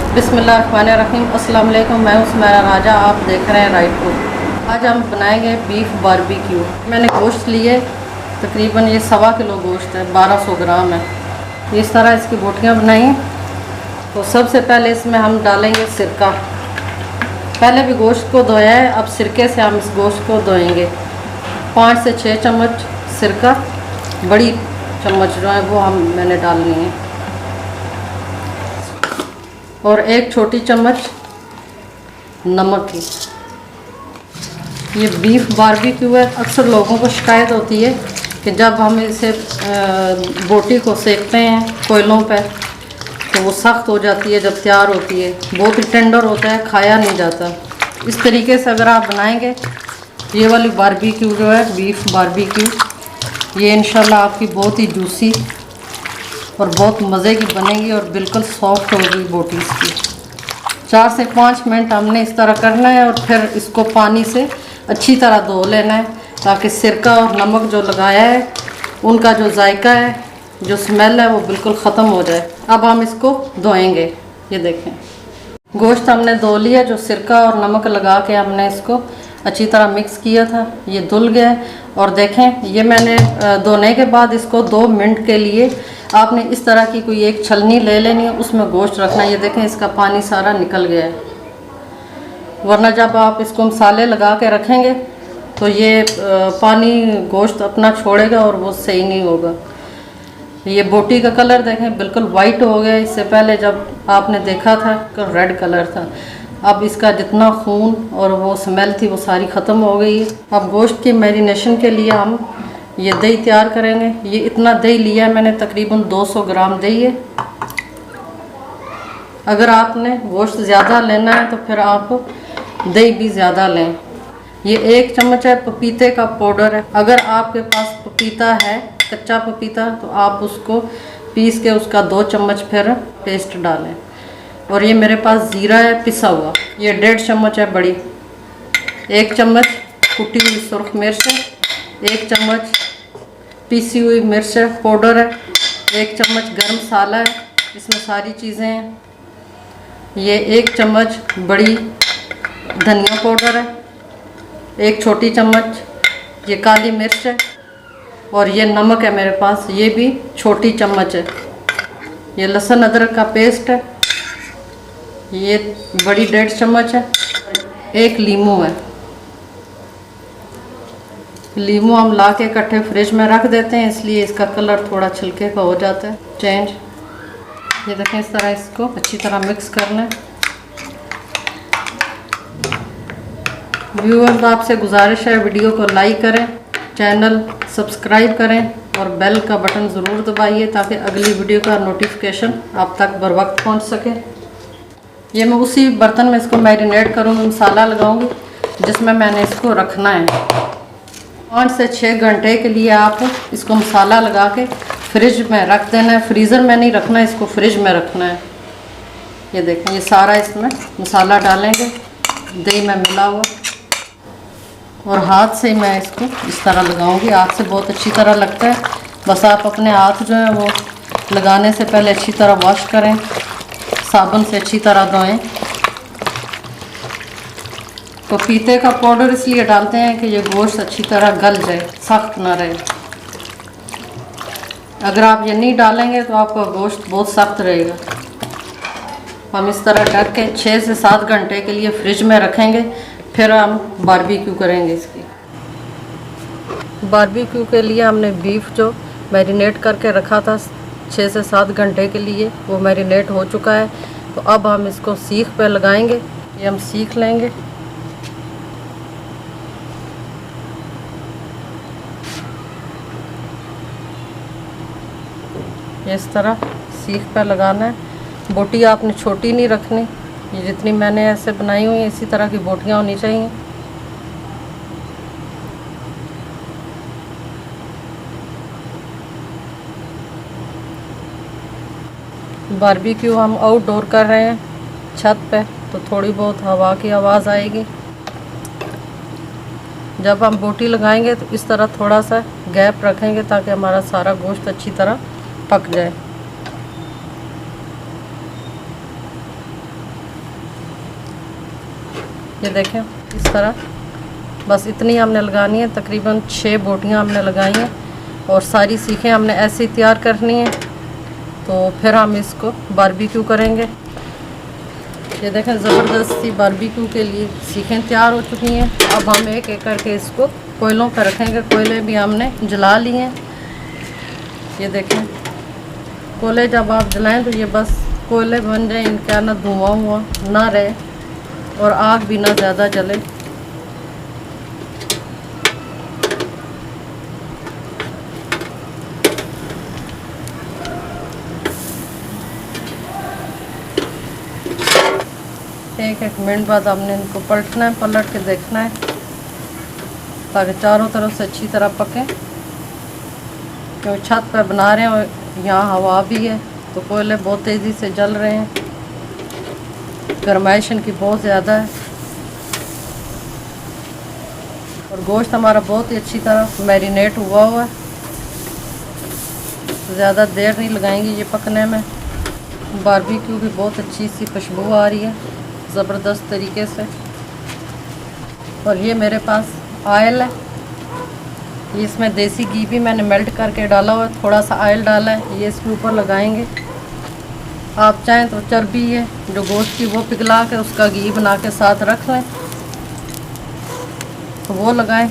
बिस्मिल्लाहिर्रहमानिर्रहीम। अस्सलाम वालेकुम। मैं उस्माना राजा, आप देख रहे हैं राइट फूड। आज हम बनाएंगे बीफ बारबेक्यू। मैंने गोश्त लिए, तकरीबन ये 1.25 किलो गोश्त है, 1200 ग्राम है। इस तरह इसकी बोटियाँ बनाई। तो सबसे पहले इसमें हम डालेंगे सिरका। पहले भी गोश्त को धोया है, अब सिरके से हम इस गोश्त को धोएंगे। 5 से 6 चम्मच सिरका, बड़ी चम्मच जो है वो मैंने डालनी है, और 1 छोटी चम्मच नमक की। ये बीफ बारबेक्यू है। अक्सर लोगों को शिकायत होती है कि जब हम इसे बोटी को सेकते हैं कोयलों पे तो वो सख्त हो जाती है, जब तैयार होती है बहुत ही टेंडर होता है, खाया नहीं जाता। इस तरीके से अगर आप बनाएंगे ये वाली बारबेक्यू जो है बीफ बारबेक्यू, ये इंशाल्लाह आपकी बहुत ही जूसी और बहुत मज़े की बनेगी और बिल्कुल सॉफ्ट होगी बोटी इसकी। 4 से 5 मिनट हमने इस तरह करना है और फिर इसको पानी से अच्छी तरह धो लेना है, ताकि सिरका और नमक जो लगाया है उनका जो जायका है, जो स्मेल है वो बिल्कुल ख़त्म हो जाए। अब हम इसको धोएंगे। ये देखें, गोश्त हमने धो लिया, जो सिरका और नमक लगा के हमने इसको अच्छी तरह मिक्स किया था, ये धुल गया। और देखें, ये मैंने धोने के बाद इसको 2 मिनट के लिए आपने इस तरह की कोई एक छलनी ले लेनी है, उसमें गोश्त रखना है। ये देखें, इसका पानी सारा निकल गया है, वरना जब आप इसको मसाले लगा के रखेंगे तो ये पानी गोश्त अपना छोड़ेगा और वो सही नहीं होगा। ये बोटी का कलर देखें बिल्कुल वाइट हो गया। इससे पहले जब आपने देखा था तो रेड कलर था। अब इसका जितना खून और वो स्मेल थी वो सारी ख़त्म हो गई है। अब गोश्त की मैरिनेशन के लिए हम ये दही तैयार करेंगे। ये इतना दही लिया है मैंने, तकरीबन 200 ग्राम दही है। अगर आपने गोश्त ज़्यादा लेना है तो फिर आप दही भी ज़्यादा लें। ये 1 चम्मच है पपीते का पाउडर है। अगर आपके पास पपीता है, कच्चा पपीता, तो आप उसको पीस के उसका 2 चम्मच फिर पेस्ट डालें। और ये मेरे पास ज़ीरा है पिसा हुआ, ये 1.5 चम्मच है बड़ी। 1 चम्मच कुटी हुई सुरख मिर्च है, 1 चम्मच पीसी हुई मिर्च पाउडर है, 1 चम्मच गरम मसाला है, इसमें सारी चीज़ें हैं। ये 1 चम्मच बड़ी धनिया पाउडर है, 1 छोटी चम्मच ये काली मिर्च है, और ये नमक है मेरे पास, ये भी छोटी चम्मच है। ये लहसुन अदरक का पेस्ट है, ये बड़ी 1.5 चम्मच है। 1 लीमू है। लीमू हम ला के इकट्ठे फ्रिज में रख देते हैं, इसलिए इसका कलर थोड़ा छिलके का हो जाता है चेंज। ये देखें, इस तरह इसको अच्छी तरह मिक्स करना है। व्यूअर्स, आपसे गुजारिश है वीडियो को लाइक करें, चैनल सब्सक्राइब करें और बेल का बटन ज़रूर दबाइए, ताकि अगली वीडियो का नोटिफिकेशन आप तक बर वक्त पहुँच सके। ये मैं उसी बर्तन में इसको मैरिनेट करूँगी, मसाला लगाऊंगी जिसमें मैंने इसको रखना है। 5 से 6 घंटे के लिए आप इसको मसाला लगा के फ्रिज में रख देना है। फ्रीज़र में नहीं रखना है, इसको फ्रिज में रखना है। ये देखें, ये सारा इसमें मसाला डालेंगे दही में मिला हुआ, और हाथ से मैं इसको इस तरह लगाऊंगी। हाथ से बहुत अच्छी तरह लगता है। बस आप अपने हाथ जो है वो लगाने से पहले अच्छी तरह वॉश करें, साबुन से अच्छी तरह धोएं। पपीते का पाउडर इसलिए डालते हैं कि ये गोश्त अच्छी तरह गल जाए, सख्त ना रहे। अगर आप ये नहीं डालेंगे तो आपका गोश्त बहुत सख्त रहेगा। हम इस तरह ढक के 6 से 7 घंटे के लिए फ्रिज में रखेंगे, फिर हम बारबेक्यू करेंगे। इसकी बारबेक्यू के लिए हमने बीफ जो मैरिनेट करके रखा था 6 से 7 घंटे के लिए, वो मैरिनेट हो चुका है। तो अब हम इसको सीख पे लगाएंगे। ये हम सीख लेंगे। इस तरह सीख पे लगाना है। बोटी आपने छोटी नहीं रखनी, ये जितनी मैंने ऐसे बनाई हुई है इसी तरह की बोटियाँ होनी चाहिए। बारबेक्यू हम आउटडोर कर रहे हैं छत पे, तो थोड़ी बहुत हवा की आवाज़ आएगी। जब हम बोटी लगाएंगे तो इस तरह थोड़ा सा गैप रखेंगे, ताकि हमारा सारा गोश्त अच्छी तरह पक जाए। ये देखें इस तरह, बस इतनी हमने लगानी है, तकरीबन 6 बोटियाँ हमने लगाई हैं और सारी सीखें हमने ऐसे ही तैयार करनी है। तो फिर हम इसको बारबेक्यू करेंगे। ये देखें ज़बरदस्ती बारबेक्यू के लिए सीखें तैयार हो चुकी हैं। अब हम एक एक करके इसको कोयलों पर रखेंगे। कोयले भी हमने जला लिए हैं। ये देखें कोयले जब आप जलाएं तो ये बस कोयले बन जाए, इनका ना धुआं हुआ ना रहे और आग भी ना ज़्यादा जले। एक एक मिनट बाद हमने इनको पलटना है, पलट के देखना है ताकि चारों तरफ से अच्छी तरह पके। क्योंकि छत पर बना रहे हैं और यहाँ हवा भी है तो कोयले बहुत तेज़ी से जल रहे हैं, गर्माइश इनकी बहुत ज़्यादा है। और गोश्त हमारा बहुत ही अच्छी तरह मैरिनेट हुआ है, ज़्यादा देर नहीं लगाएंगे ये पकने में। बारबेक्यू की बहुत अच्छी सी खुशबू आ रही है ज़बरदस्त तरीके से। और ये मेरे पास ऑयल है, ये इसमें देसी घी भी मैंने मेल्ट करके डाला हुआ है, थोड़ा सा ऑयल डाला है, ये इसके ऊपर लगाएंगे। आप चाहें तो चर्बी है जो गोश्त की वो पिघला के उसका घी बना के साथ रख लें तो वो लगाएं।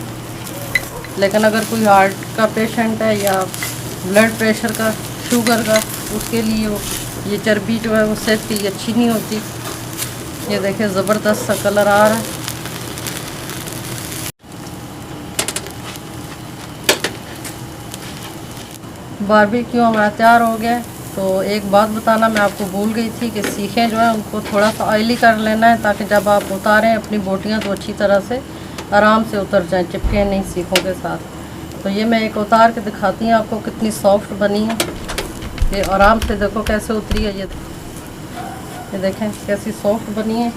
लेकिन अगर कोई हार्ट का पेशेंट है या ब्लड प्रेशर का, शुगर का, उसके लिए ये चर्बी जो है वो सेहत के लिए अच्छी नहीं होती। ये देखें ज़बरदस्त सा कलर आ रहा है। बारबेक्यू हमारा तैयार हो गया है। तो एक बात बताना मैं आपको भूल गई थी कि सीखें जो है उनको थोड़ा सा ऑयली कर लेना है ताकि जब आप उतारें अपनी बोटियां तो अच्छी तरह से आराम से उतर जाएं, चिपके नहीं सीखों के साथ। तो ये मैं एक उतार के दिखाती हूँ आपको कितनी सॉफ्ट बनी है। ये आराम से देखो कैसे उतरी है, ये देखें कैसी सॉफ्ट बनी है।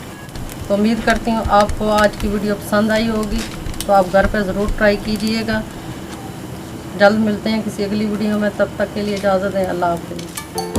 तो उम्मीद करती हूँ आपको आज की वीडियो पसंद आई होगी, तो आप घर पर ज़रूर ट्राई कीजिएगा। जल्द मिलते हैं किसी अगली वीडियो में, तब तक के लिए इजाज़त दें। अल्लाह हाफ़िज़।